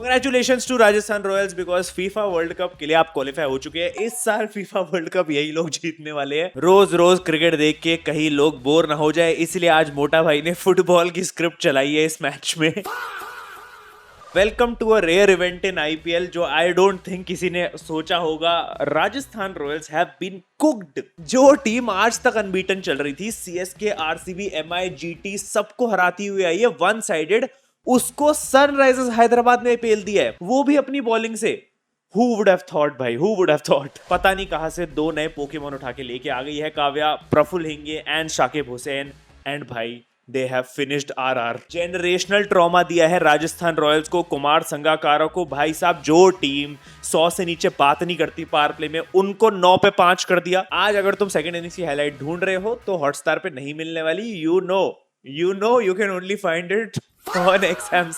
Congratulations to Rajasthan Royals because FIFA world cup के लिए आप क्वालिफाई हो चुके हैं। इस साल फीफा वर्ल्ड कप यही लोग जीतने वाले हैं। रोज रोज क्रिकेट देख के कहीं लोग बोर ना हो जाए, इसलिए आज मोटा भाई ने फुटबॉल की स्क्रिप्ट चलाई है इस मैच में। Welcome to a rare event in IPL जो आई डोंट थिंक किसी ने सोचा होगा। Rajasthan Royals have been cooked. जो टीम आज तक अनबीटन चल रही थी, सीएसके, आरसीबी, एमआई, जीटी, सबको हराती हुई आई है वन साइडेड, उसको सनराइजर्स हैदराबाद में पेल दिया है, वो भी अपनी बॉलिंग से। Who would have thought भाई, who would have thought? पता नहीं कहां से दो नए पोकेमोन उठा के लेके आ गई है काव्या, प्रफुल्ल हिंगे एंड शाकिब हुसैन, एंड भाई they have finished RR. Generational trauma दिया है राजस्थान रॉयल्स को, कुमार संगाकारा को। भाई साहब, जो टीम 100 से नीचे बात नहीं करती पावर प्ले में, उनको 9 पे 5 कर दिया। आज अगर तुम सेकंड इनिंग्स की हाईलाइट ढूंढ रहे हो तो हॉटस्टार पे नहीं मिलने वाली। You know you can only find it on exams.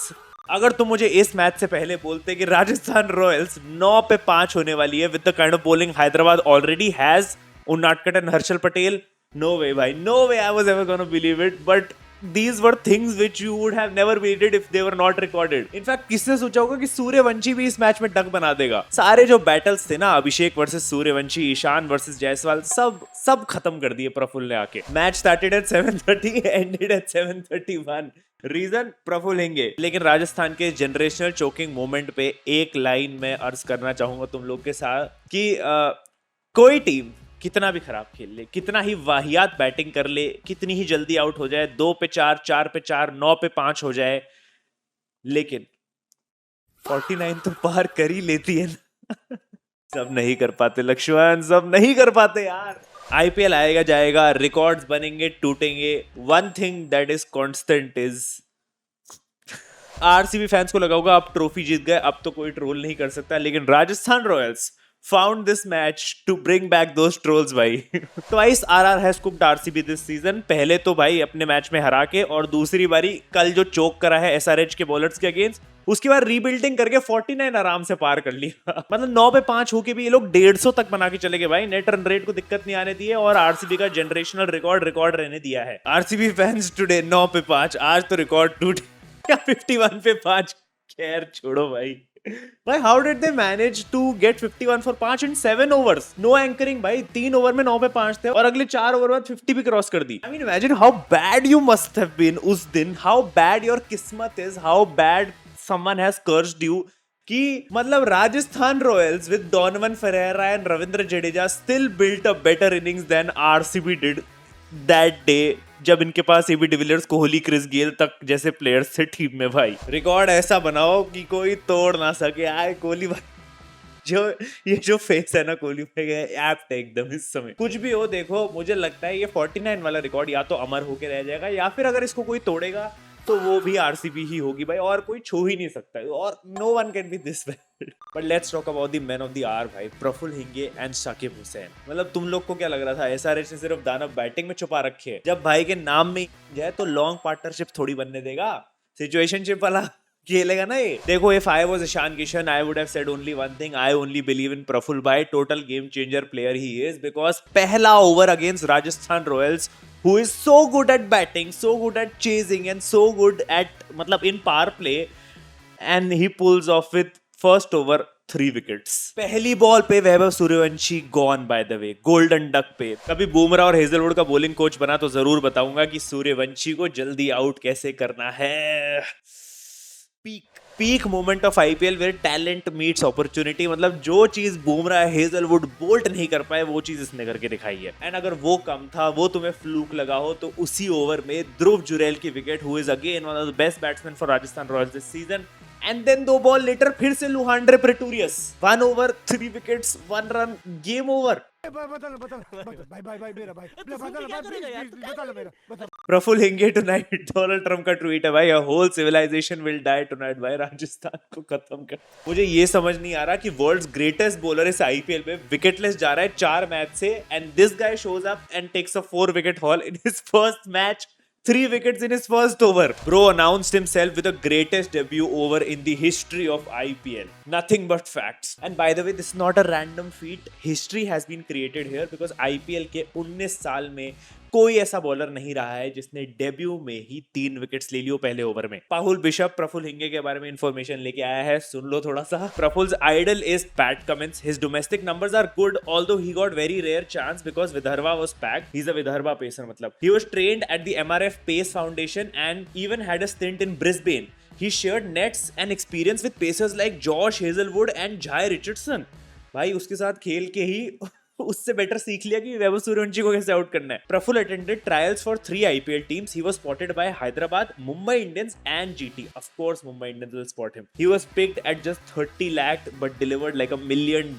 अगर तुम मुझे इस मैच से पहले बोलते कि राजस्थान रॉयल्स 9 पे 5 होने वाली है with the kind of bowling Hyderabad already has, Unadkat and Harshal Patel, no way भाई, no way I was ever gonna believe it, but these were things which you would have never believed if they were not recorded. In fact, किसने सोचा होगा कि सूर्यवंशी भी इस match में duck बना देगा। सारे जो बैटल्स थे ना, अभिषेक वर्सेस सूर्यवंशी, ईशान वर्सेस जायसवाल, सब खत्म कर दिए प्रफुल्ल ने आके। Match started at 7:30, ended at 7:31। Reason Prafull Hinge. लेकिन राजस्थान के जनरेशनल चोकिंग मोमेंट पे एक लाइन में अर्ज करना चाहूंगा तुम लोग के साथ कि कोई टीम कितना भी खराब खेल ले, कितना ही वाहियात बैटिंग कर ले, कितनी ही जल्दी आउट हो जाए, 2 पे 4, 4 पे 4, 9 पे 5 हो जाए, लेकिन 49 तो पार कर ही लेती है ना। सब नहीं कर पाते लक्ष्मण, सब नहीं कर पाते यार। आईपीएल आएगा जाएगा, रिकॉर्ड्स बनेंगे टूटेंगे, one thing that is constant is RCB fans को लगा होगा अब ट्रॉफी जीत गए, अब तो कोई ट्रोल नहीं कर सकता, लेकिन Rajasthan Royals found this match to bring back those trolls भाई। Twice RR has cooked RCB this season। पहले तो भाई अपने मैच में हरा के, और दूसरी बारी कल जो चोक करा है एसआरएच के बॉलर्स के अगेंस्ट, उसके बाद रीबिल्डिंग करके 49 आराम से पार कर लिया। मतलब 9 पे 5 होके भी ये लोग 150 तक बना के चले गए भाई। नेट रन रेट को दिक्कत नहीं आने दी है, और आरसीबी का जनरेशनल रिकॉर्ड रहने दिया है। आरसीबी फैंस टुडे 9 पे 5, आज तो रिकॉर्ड टूट गया 51 पे 5। खैर छोड़ो भाई। भाई how did they manage to get 51 for 5 in 7 overs? No anchoring भाई, 3 ओवर में 9 पे 5 थे, और अगले 4 ओवर बाद 50 भी क्रॉस कर दी। I mean imagine how bad you must have been उस दिन, how bad your किस्मत is, how bad someone has cursed you, कि मतलब Rajasthan Royals with Donovan Ferreira and Ravindra Jadeja still built a better innings than RCB did that day, जब इनके पास AB de Villiers, Kohli, Chris Gayle तक जैसे प्लेयर्स थे टीम में। भाई रिकॉर्ड ऐसा बनाओ कि कोई तोड़ ना सके। आए कोहली भाई, जो फेस है ना कोहली भाई, एप्ट है एकदम इस समय। कुछ भी हो, देखो मुझे लगता है ये 49 वाला रिकॉर्ड या तो अमर होके रह जाएगा, या फिर अगर इसको कोई तोड़ेगा तो वो भी आरसीबी ही होगी भाई, और कोई छू ही नहीं सकता, और no one can be this bad. But let's talk about the man of the hour भाई, प्रफुल्ल हिंगे एंड शाकिब हुसैन। मतलब तुम लोग को क्या लग रहा था एसआरएच ने सिर्फ दानव बैटिंग में छुपा रखे है? जब भाई के नाम में जाए तो लॉन्ग पार्टनरशिप थोड़ी बनने देगा, सिचुएशनशिप वाला खेलेगा ना ये। देखो, if I was Ishan Kishan I would have said only one thing, I only believe in Praful भाई, total game changer player he is, because पहला over against Rajasthan Royals, who is so good at batting, so good at chasing, and so good at मतलब in power play, and he pulls off with first over 3 wickets। पहली ball पे Vaibhav Suryavanshi gone by the way, golden duck पे। कभी बुमराह और Hazlewood का bowling coach बना तो जरूर बताऊंगा कि सूर्यवंशी को जल्दी आउट कैसे करना है। Peak moment of IPL where talent meets opportunity. मतलब जो चीज बुमराह, हेजलवुड, बोल्ट नहीं कर पाए, वो चीज इसने करके दिखाई है। एंड अगर वो कम था, वो तुम्हें फ्लूक लगा हो, तो उसी ओवर में ध्रुव जुरैल की wicket, who is again one of the best batsman for Rajasthan Royals this season, and then 2 ball later फिर से Lhuan-dre Pretorius, 1 over 3 wickets 1 run, game over. Praful Hinge tonight, Donald Trump का ट्वीट है भाई, whole civilization will die tonight भाई, राजस्थान को खत्म कर। मुझे ये समझ नहीं आ रहा कि वर्ल्ड्स ग्रेटेस्ट बॉलर इस आईपीएल में विकेटलेस जा रहा है 4 मैच से, and this guy shows up and takes a 4 wicket haul in his first match, 3 wickets in his first over. Bro announced himself with the greatest debut over in the history of IPL. Nothing but facts. And by the way, this is not a random feat. History has been created here because IPL के 19 साल में कोई ऐसा bowler नहीं रहा है जिसने debut में ही 3 विकेट्स ले लियो पहले ओवर में। पाहुल बिशप प्रफुल हिंगे के बारे में इंफॉर्मेशन लेके आया है, सुन लो थोड़ा सा। Praful's idol is Pat Cummins. His domestic numbers are good although he got very rare chance because Vidarbha was packed. He is a Vidarbha pacer, मतलब he was trained at the MRF pace foundation and even had a stint in Brisbane. He shared nets and experience with pacers like Josh Hazelwood and Jai Richardson. भाई उसके साथ खेल के ही उससे better सीख लिया कि वैभव सूर्यवंशी को कैसे आउट करना है। Praful attended trials for 3 IPL teams. He was spotted by Hyderabad, Mumbai Indians and GT. Of course, Mumbai Indians will spot him. He was picked at just 30 lakh but delivered like $1 million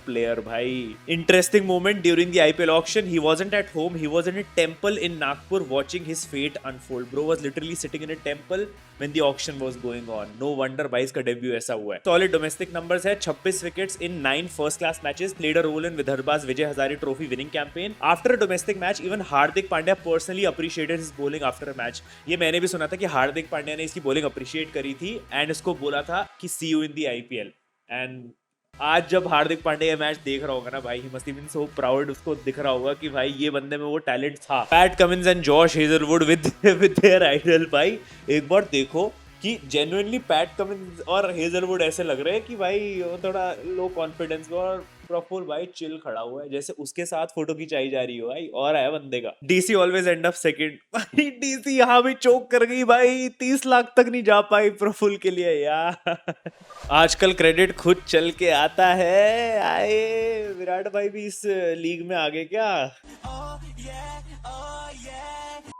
player. भाई interesting moment during the IPL auction. He wasn't at home. He was in a temple in Nagpur watching his fate unfold. Bro was literally sitting in a temple when the auction was going on. No wonder भाई इसका debut ऐसा हुआ है। Solid domestic numbers है, 26 wickets in 9 first class matches. Played a role in Vidarbha's Vijay Hazare Trophy winning campaign. After a domestic match, even Hardik Pandya personally appreciated his bowling after a match. ये मैंने भी सुना था कि हार्दिक पांड्या ने इसकी bowling appreciate करी थी and इसको बोला था कि see you in the IPL. And आज जब हार्दिक पांड्या ये मैच देख रहा होगा ना भाई, he must been so proud. उसको दिख रहा होगा कि भाई ये बंदे में वो टैलेंट था। Pat Cummins and Josh Hazlewood with their idol. भाई एक बार देखो कि जेन्युइनली पैट कमिंस और हेजलवुड ऐसे लग रहे हैं कि भाई वो थोड़ा लो कॉन्फिडेंस में, और प्रफुल भाई चिल खड़ा हुआ है जैसे उसके साथ फोटो खिंचाई जा रही हो भाई। और आया बंदे का DC always and up second. भाई डीसी यहाँ भी चोक कर गई भाई, 30 लाख तक नहीं जा पाई प्रफुल के लिए यार। आजकल क्रेडिट खुद चल के आता है। आए विराट भाई भी इस लीग में आगे क्या।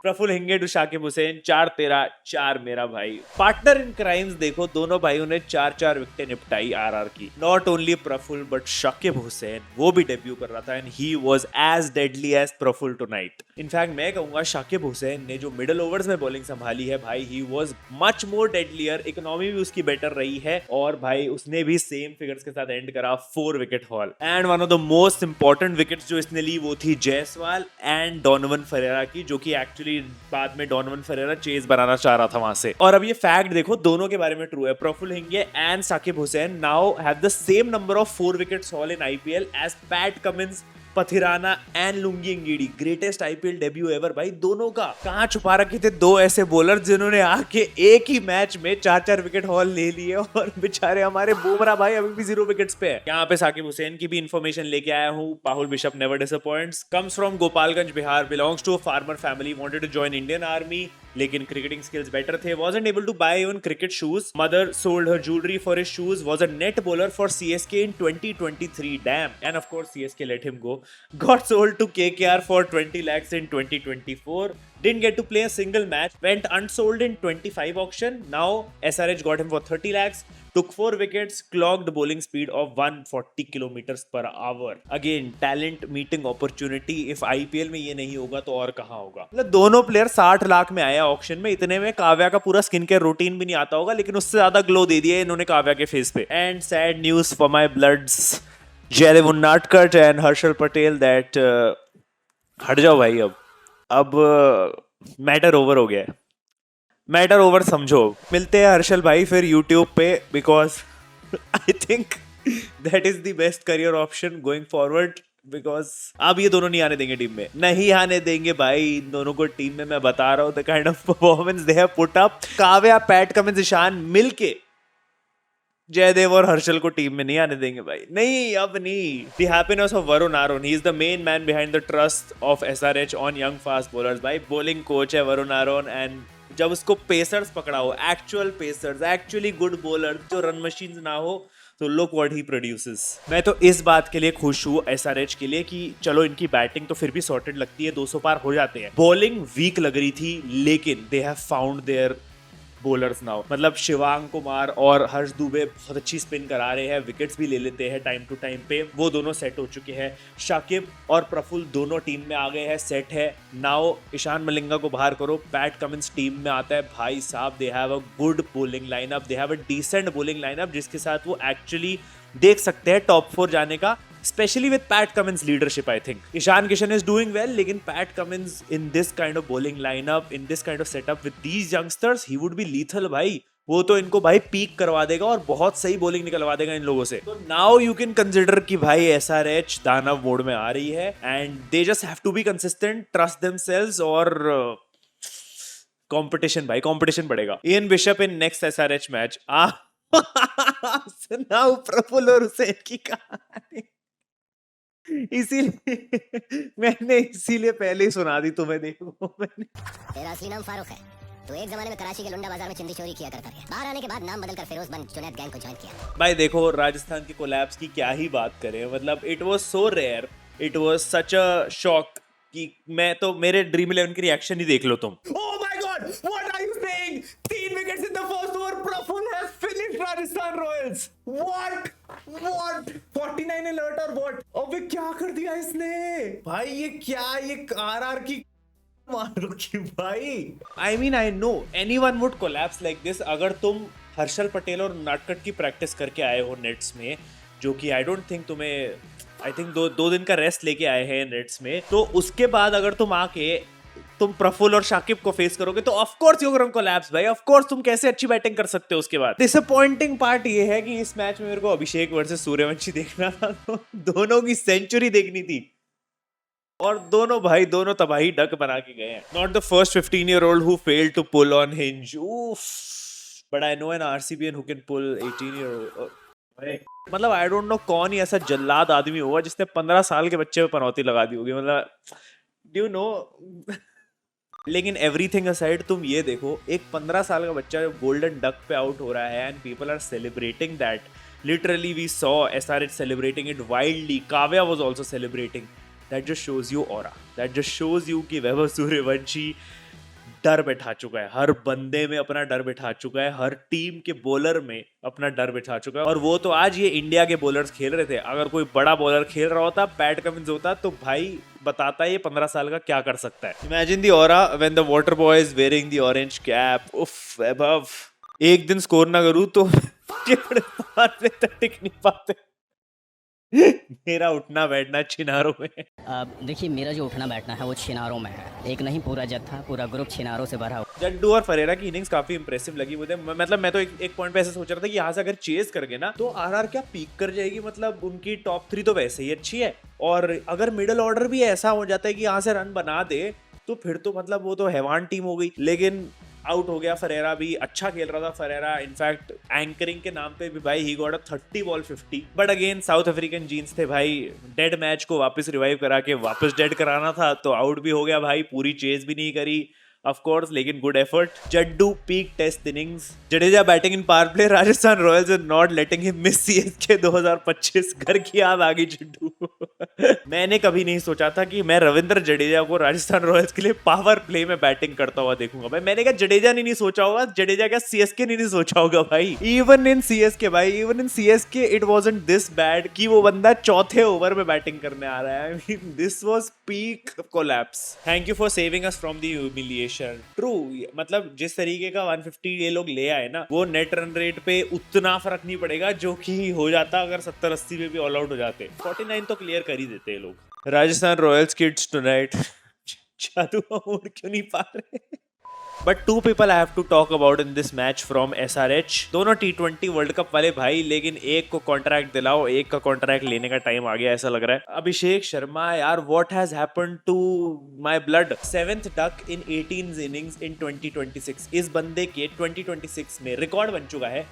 प्रफुल हिंगे टू शाकिब हुसैन, 4-13-4 मेरा भाई। पार्टनर इन क्राइम्स देखो, दोनों भाइयों ने 4-4 विकेटें निपटाई आरआर की। Not only Praful but Shakib Hussain, वो भी डेब्यू कर रहा था and he was as deadly as Praful tonight. In fact मैं कहूंगा शाकिब हुसैन ने जो मिडिल ओवर्स में बॉलिंग संभाली है भाई, he was much more deadlier. Economy भी उसकी बेटर रही है और भाई उसने भी सेम फिगर्स के साथ एंड करा 4 wicket hall. And one of the most important wickets जो इसने ली वो थी जायसवाल एंड डोनोवन फरेरा की, जो कि एक्चुअली बाद में डोनोवन फरेरा चेज बनाना चाह रहा था वहां से। और अब ये फैक्ट देखो दोनों के बारे में ट्रू है। Praful Hinge and Sakib Hussain now have the same number of 4 wickets haul in IPL as Pat Cummins, Pathirana and Lungi Ngidi. Greatest IPL debut ever भाई दोनों का। कहां छुपा रखे थे दो ऐसे बॉलर जिन्होंने आके एक ही मैच में 4-4 विकेट हॉल ले लिए, और बेचारे हमारे बुमराह भाई अभी भी 0 विकेट्स पे है। यहाँ पे साकिब हुसैन की भी इंफॉर्मेशन लेके आया हूँ। पाहुल बिशप never disappoints, comes from Gopalganj Bihar, belongs to a farmer family, wanted to join Indian army लेकिन क्रिकेटिंग स्किल्स बेटर थे, wasn't able to buy even cricket shoes. Mother sold her jewelry for his shoes. Was a net bowler for CSK in 2023. Damn. And of course CSK let him go. Got sold to KKR for 20 lakhs in 2024. Didn't get to play a single match. Went unsold in 25 auction. Now SRH got him for 30 lakhs. Took 4 wickets. Clocked bowling speed of 140 kilometers per hour. Again, talent meeting opportunity. If IPL में ये नहीं होगा तो और कहाँ होगा। मतलब दोनों प्लेयर 60 लाख में आया ऑक्शन में। इतने में काव्या का पूरा स्किन केयर रूटीन भी नहीं आता होगा, लेकिन उससे ज्यादा ग्लो दे दिया इन्होंने काव्या के फेस पे। And sad news for my bloods Jaydev Unadkat and Harshal Patel that हट जाओ भाई। अब मैटर ओवर हो गया है। मैटर ओवर समझो। मिलते हैं हर्षल भाई फिर यूट्यूब पे, because I think that is the best career option going forward. Because अब ये दोनों नहीं आने देंगे टीम में, नहीं आने देंगे भाई इन दोनों को टीम में। मैं बता रहा हूँ the kind of performance they have put up. Kavya, Pat Cummins, Ishan मिलके जयदेव और हर्षल को टीम में नहीं आने देंगे भाई, नहीं अब नहीं। The happiness of Varun Aaron, he is the main man behind the trust of SRH on young fast bowlers भाई। bowling coach है वरुण आरोन, एंड जब उसको पेसर्स पकड़ा हो, actual pacers, actually good bowler जो रन मशीन ना हो, तो लुक व्हाट ही प्रोड्यूसेस। मैं तो इस बात के लिए खुश हूँ SRH के लिए कि चलो इनकी बैटिंग तो फिर भी सॉर्टेड लगती है, 200 पार हो जाते हैं। बॉलिंग वीक लग रही थी लेकिन they have found their bowlers now. मतलब शिवांग कुमार और हर्ष दुबे बहुत अच्छी स्पिन करा रहे हैं, विकेट्स भी ले लेते हैं टाइम टू टाइम पे, वो दोनों सेट हो चुके हैं। शाकिब और प्रफुल दोनों टीम में आ गए हैं, सेट है। नाउ ईशान मलिंगा को बाहर करो, पैट कमिंस टीम में आता है। भाई साहब they have a good bowling lineup, they have a decent bowling lineup जिसके साथ वो एक्चुअली देख सकते हैं टॉप 4 जाने का, especially with Pat Cummins leadership. I think Ishan Kishan is doing well, लेकिन Pat Cummins in this kind of bowling lineup, in this kind of setup with these youngsters, he would be lethal भाई। वो तो इनको भाई peak करवा देगा और बहुत सही बॉलिंग निकलवा देगा इन लोगों से। तो नाउ यू कैन कंसिडर कि भाई एसआरएच दानव मोड में आ रही है and they just have to be consistent, trust themselves और कंपटीशन भाई, कंपटीशन बढ़ेगा। Ian Bishop in next SRH match. सुनाओ प्रफुल्ल और हुसैन की कहानी। इसीलिए मैंने इसीलिए पहले ही सुना दी तुम्हें, देखो मैंने। तेरा असली नाम फारूक है। तो एक जमाने में कराची के लुंडा बाजार में चिंदी चोरी किया करता है। बाहर आने के बाद नाम बदलकर फिरोज बन जुनैद गैंग को ज्वाइन किया। भाई देखो राजस्थान के कोलैप्स की क्या ही बात करें, मतलब it was so rare, it was such a shock कि मैं तो मेरे ड्रीम 11 की रिएक्शन ही देख लो तुम। Oh my god, what are you saying? 3 wickets in the first over, Praful has finished Rajasthan Royals. What 49 alert और व्हाट? अबे क्या कर दिया इसने भाई, ये क्या, ये आरआर की मारो की भाई। I mean I know anyone would collapse like this. अगर तुम हर्षल पटेल और नाटकट की प्रैक्टिस करके आए हो नेट्स में, जो कि आई डोंट थिंक तुम्हें, आई थिंक दो दिन का रेस्ट लेके आए हैं नेट्स में, तो उसके बाद अगर तुम आके तुम प्रफुल्ल और शाकिब को फेस करोगे तो of course you gonna collapse भाई, ऑफ कोर्स। तुम कैसे अच्छी बैटिंग कर सकते हो उसके बाद? डिसअपॉइंटिंग पार्ट ये है कि इस मैच में मेरे को अभिषेक वर्सेस सूर्यवंशी देखना था, तो दोनों की सेंचुरी देखनी थी और दोनों तबाही डक बना के गए हैं। Not the first 15-year-old who failed to pull on hinge. Oof. But I know an RCBN who can pull 18-year-old. मतलब आई डोंट नो कौन ही ऐसा जल्लाद आदमी होगा जिसने 15 साल के बच्चे पे पनौती लगा दी होगी, मतलब डू यू नो। लेकिन एवरीथिंग असाइड तुम ये देखो, एक 15 साल का बच्चा जो गोल्डन डक पे आउट हो रहा है and people are celebrating that. Literally we saw SRH celebrating it wildly, Kavya was also celebrating. That just shows you aura. That just shows you कि वैभव सूर्यवंशी डर बैठा चुका है, हर बंदे में अपना डर बैठा चुका है, हर टीम के बॉलर में अपना डर बैठा चुका है। और वो तो आज ये इंडिया के बॉलर्स खेल रहे थे, अगर कोई बड़ा बॉलर खेल रहा होता, पैट कमिंस होता, तो भाई बताता ये 15 साल का क्या कर सकता है। Imagine the aura when the water boy is wearing the orange cap. उफ वैभव, एक दिन स्कोर ना करूँ तो पार पे तक टिक नहीं पाते। मेरा उठना बैठना छिनारों में। देखिए, मेरा जो उठना बैठना है वो छिनारों में है। एक नहीं, पूरा जत्था, पूरा ग्रुप छिनारों से भरा हुआ। जड्डू और फरेरा की इनिंग्स काफी इंप्रेसिव लगी मुझे। मतलब मैं तो एक पॉइंट पे ऐसे सोच रहा था कि यहाँ से अगर चेस कर गए ना तो आरआर क्या पीक कर जाएगी। मतलब उनकी टॉप 3 तो वैसे ही अच्छी है, और अगर मिडिल ऑर्डर भी ऐसा हो जाता है कि यहाँ से रन बना दे तो फिर तो मतलब वो तो हैवान टीम हो गई। लेकिन आउट हो गया फरेरा भी, अच्छा खेल रहा था फरेरा, इनफैक्ट एंकरिंग के नाम पे भी भाई ही got a 30 ball 50। But again South African genes थे भाई, डेड मैच को वापस रिवाइव करा के वापस डेड कराना था, तो आउट भी हो गया भाई, पूरी चेज भी नहीं करी ऑफ कोर्स, लेकिन good effort. Jaddu peak test innings, Jadeja batting in power play, Rajasthan Royals are not letting him miss CSK 2025। घर की याद आ गई जड्डू। मैंने कभी नहीं सोचा था कि मैं रविंद्र जडेजा को राजस्थान रॉयल्स के लिए पावर प्ले में बैटिंग करता हुआ देखूंगा भाई। मैंने कहा जडेजा ने नहीं सोचा होगा, जडेजा क्या सीएसके ने नहीं सोचा होगा भाई। इवन इन सीएसके भाई, even in CSK it wasn't this bad कि वो बंदा चौथे ओवर में बैटिंग करने आ रहा है। I mean this was peak collapse. Thank you for saving us from the humiliation. True, मतलब जिस तरीके का 150 ये लोग ले आए ना, वो नेट रन रेट पे उतना फर्क नहीं पड़ेगा जो कि हो जाता अगर 70-80 पे भी ऑल आउट हो जाते। 49 तो क्लियर कर ही देते हैं लोग। Rajasthan Royals kids tonight. जादू मोड़ क्यों नहीं पा रहे? But 2 people I have to talk about in this match from SRH. दोनों T20 वर्ल्ड कप वाले भाई, लेकिन एक को कॉन्ट्रैक्ट दिलाओ, एक का कॉन्ट्रैक्ट लेने का टाइम आ गया ऐसा लग रहा है। अभिषेक शर्मा यार, what has happened to my blood? 7th duck in 18 innings in 2026। इस बंदे के 2026 में रिकॉर्ड बन चुका है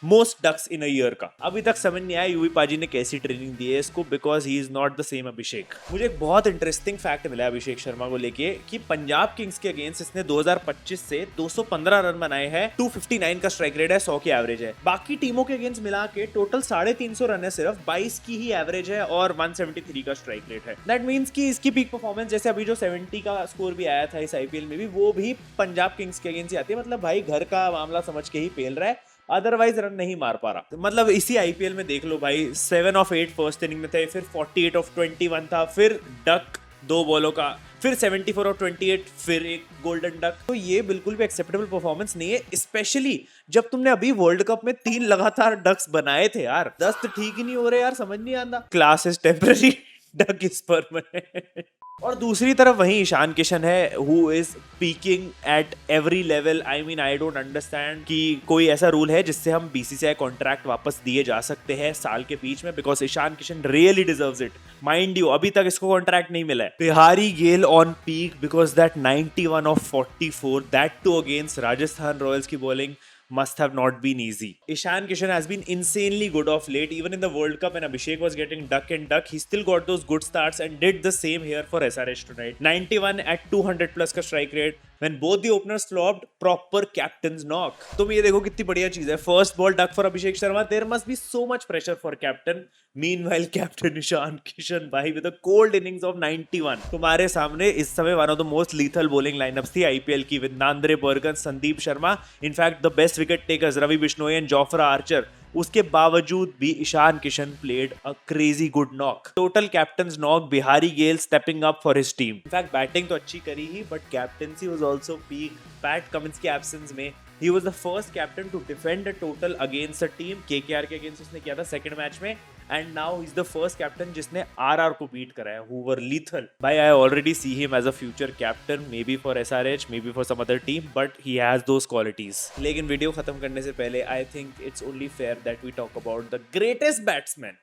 most ducks in a year का। अभी तक समझ नहीं आया यूवी पाजी ने कैसी ट्रेनिंग दी है इसको, because he is not the same Abhishek. मुझे एक बहुत इंटरेस्टिंग फैक्ट मिला अभिषेक शर्मा को लेके कि पंजाब किंग्स के अगेंस्ट इसने 2025 से 215 रन बनाए हैं, 259 का स्ट्राइक रेट है, 100 की एवरेज है। बाकी टीमों के अगेंस्ट मिला के टोटल 350 रन है, सिर्फ 22 की ही एवरेज है और 173 का स्ट्राइक रेट है। दैट मीन्स कि इसकी पीक परफॉर्मेंस, जैसे अभी जो 70 का स्कोर भी आया था इस आईपीएल में भी, वो भी पंजाब किंग्स के अगेंस्ट ही आती है। मतलब भाई घर का मामला समझ के ही पेल रहा है, अदरवाइज रन नहीं मार पा रहा। मतलब इसी आईपीएल में देख लो भाई, 7 of 8 फर्स्ट इनिंग में थे, फिर 48 of 21 था, फिर डक 2 बॉलों का, फिर 74 of 28, फिर एक गोल्डन डक। तो ये बिल्कुल भी एक्सेप्टेबल परफॉर्मेंस नहीं है, स्पेशली जब तुमने अभी वर्ल्ड कप में 3 लगातार डक्स बनाए थे यार। 10 तो ठीक ही नहीं हो रहे यार, समझ नहीं आता। Class is temporary, duck is permanent. और दूसरी तरफ वहीं ईशान किशन है who is peeking at every level. I mean I don't understand कि कोई ऐसा रूल है जिससे हम बीसीसीआई कॉन्ट्रैक्ट वापस दिए जा सकते हैं साल के बीच में, because Ishan Kishan really deserves it. Mind you अभी तक इसको कॉन्ट्रैक्ट नहीं मिला है। Bihari Gayle on peak because that 91 off 44, that too against Rajasthan Royals की bowling must have not been easy. Ishan Kishan has been insanely good of late. Even in the World Cup when Abhishek was getting duck and duck, he still got those good starts and did the same here for SRH tonight. 91 at 200 plus का strike rate. When both the openers flopped, proper captain's knock. तुम ये देखो कितनी बढ़िया चीज है. First ball duck for Abhishek Sharma. There must be so much pressure for captain. Meanwhile, captain Ishan Kishan भाई with a cold innings of 91. तुम्हारे सामने इस समय one of the most lethal bowling lineups थी IPL की with Nandre Burgan, Sandeep Sharma. In fact, the best wicket takers Ravi Bishnoi and Jofra Archer. उसके बावजूद भी Ishan Kishan played a crazy good knock. Total captain's knock. Bihari Gayle stepping up for his team. In fact batting तो अच्छी करी ही but captaincy was also peak. Pat Cummins के absence में he was the first captain to defend a total against a team. KKR के against उसने किया था सेकंड मैच में and now he's the first captain जिसने RR को beat कराया who were lethal. भाई I already see him as a future captain, maybe for SRH, maybe for some other team, but he has those qualities. लेकिन video खत्म करने से पहले I think it's only fair that we talk about the greatest batsman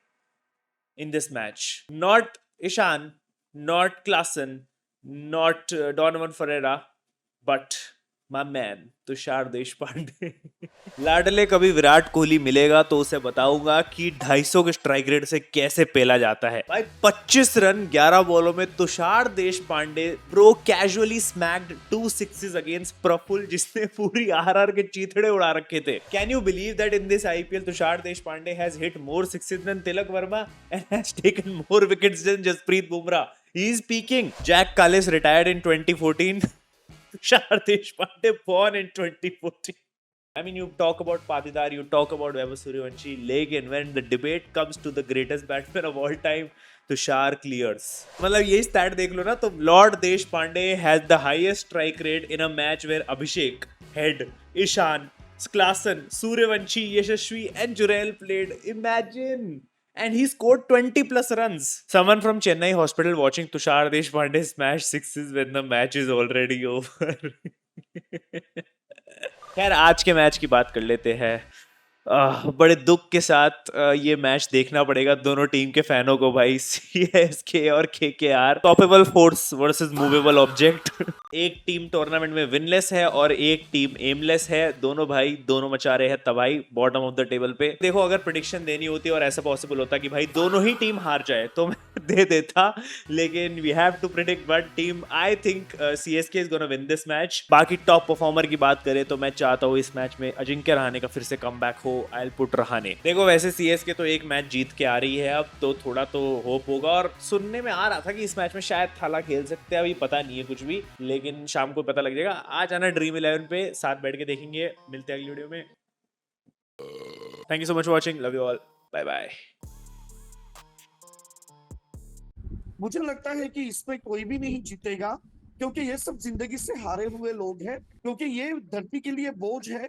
in this match. Not Ishan, not Klaasen, not Donovan Ferreira, but my man Tushar Deshpande. लाडले कभी विराट कोहली मिलेगा तो उसे बताऊंगा कि 250 के स्ट्राइक रेट से कैसे पेला जाता है. भाई 25 रन 11 बॉलों में Tushar Deshpande bro casually smacked 2 sixes against Praful जिसने पूरी आरआर के चीथड़े उड़ा रखे थे. Can you believe that in this IPL Tushar Deshpande has hit more sixes than Tilak Varma and has taken more wickets than Jasprit Bumrah. He is peaking. Jack Kallis retired in 2014. Tushar Deshpande born in 2014. I mean, you talk about Patidar, you talk about Vaibhav Suryavanshi, लेकिन when the debate comes to the greatest batsman of all time, Tushar clears. मतलब ये stat देख लो ना तो Lord Deshpande has the highest strike rate in a match where Abhishek, Head, Ishan, Klaasen, Suryavanshi, Yashasvi and Jurel played. Imagine. And he scored 20 plus runs. Someone from Chennai hospital watching Tushar Deshpande smash sixes when the match is already over. खैर आज के match की बात कर लेते हैं. बड़े दुख के साथ ये मैच देखना पड़ेगा दोनों टीम के फैनों को भाई. सीएसके और KKR stoppable force versus movable object. एक टीम टूर्नामेंट में विनलेस है और एक टीम एमलेस है. दोनों भाई दोनों मचा रहे हैं तबाही बॉटम ऑफ द टेबल पे. देखो अगर प्रेडिक्शन देनी होती और ऐसा पॉसिबल होता कि भाई दोनों ही टीम हार जाए तो मैं दे देता, लेकिन we have to predict one team. I think CSK is gonna win this match. बाकी टॉप परफॉर्मर की बात करें तो मैं चाहता हूँ इस मैच में अजिंक्य रहाणे का फिर से कमबैक हो. I will put Rahane. देखो वैसे सीएसके तो एक मैच जीत के आ रही है अब तो थोड़ा तो होप होगा और सुनने में आ रहा था कि इस मैच में शायद थाला खेल सकते हैं. अभी पता नहीं है कुछ भी, लेकिन शाम को पता लग जाएगा. आ जाना ड्रीम 11 पे, साथ बैठ के देखेंगे. मिलते हैं अगली वीडियो में. Thank you so much for watching. Love you all. Bye bye. मुझे लगता है कि इसमें कोई भी नहीं जीतेगा क्योंकि ये सब जिंदगी से हारे हुए लोग हैं, क्योंकि ये धरती के लिए बोझ है